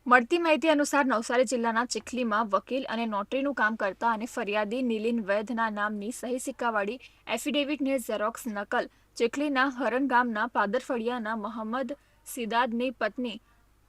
મળતી માહિતી અનુસાર નવસારી જિલ્લાના ચીખલીમાં વકીલ અને નોટરીનું કામ કરતા અને ફરિયાદી નીલિન વૈદ્યના નામની સહી સિક્કાવાળી એફિડેવિટની ઝેરોક્સ નકલ ચીખલીના હરણ ગામના પાદરફળિયાના મોહમ્મદ સિદાદની પત્ની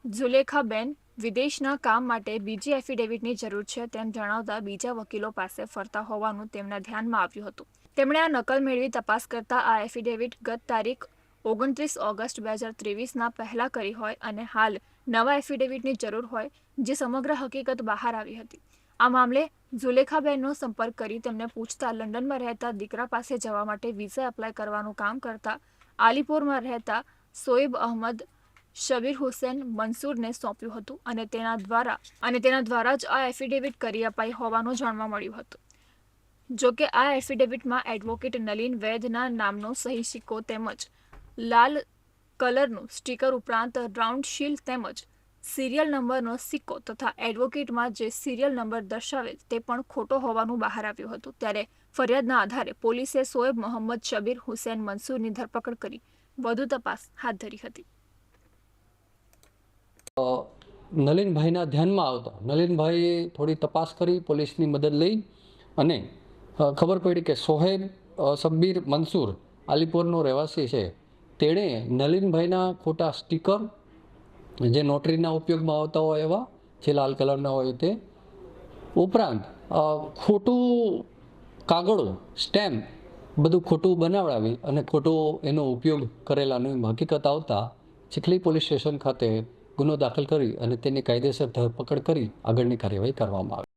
ઝુલેખાબેન વિદેશના કામ માટે બીજી એફિડેવિટની જરૂર છે તેમ જણાવતા બીજા વકીલો પાસે ફરતા હોવાનું તેમના ધ્યાનમાં આવ્યું હતું। તેમણે આ નકલ મેળવી તપાસ કરતા આ એફિડેવિટ ગત તારીખ 29 ઓગસ્ટ 2023ના પહેલા કરી હોય અને હાલ નવા એફિડેવિટની જરૂર હોય જે સમગ્ર હકીકત બહાર આવી હતી। આ મામલે ઝુલેખાબેનનો સંપર્ક કરી તેમને પૂછતા લંડનમાં રહેતા દીકરા પાસે જવા માટે વિઝા એપ્લાય કરવાનું કામ કરતા આલીપોરમાં રહેતા સોએબ અહમદ શબીર હુસેન મંસૂરને સોંપ્યું હતું અને તેના દ્વારા જ આ એફિડેવિટ કરી અપાઈ હોવાનું જાણવા મળ્યું હતું। જો કે આ એફિડેવિટમાં એડવોકેટ નલિન વૈદ્યના નામનો સહી સિક્કો તેમજ લાલ કલરનું સ્ટીકર ઉપરાંત રાઉન્ડ શીલ્ડ તેમજ સિરિયલ નંબરનો સિક્કો તથા એડવોકેટમાં જે સિરિયલ નંબર દર્શાવેલ તે પણ ખોટો હોવાનું બહાર આવ્યું હતું। ત્યારે ફરિયાદના આધારે પોલીસે સોએબ મોહમ્મદ શબીર હુસેન મંસૂરની ધરપકડ કરી વધુ તપાસ હાથ ધરી હતી। નલિનભાઈના ધ્યાનમાં આવતા નલિનભાઈએ થોડી તપાસ કરી, પોલીસની મદદ લઈ અને ખબર પડી કે સોહેબ શબ્બીર મંસૂર આલીપોરનો રહેવાસી છે। તેણે નલિનભાઈના ખોટા સ્ટીકર જે નોટરીના ઉપયોગમાં આવતા હોય એવા જે લાલ કલરના હોય તે ઉપરાંત ખોટું કાગળો સ્ટેમ્પ બધું ખોટું બનાવડાવી અને ખોટો એનો ઉપયોગ કરેલાની હકીકત આવતા ચીખલી પોલીસ સ્ટેશન ખાતે ગુનો દાખલ કરી અને તેની કાયદેસર ધરપકડ કરી આગળની કાર્યવાહી કરવામાં આવી।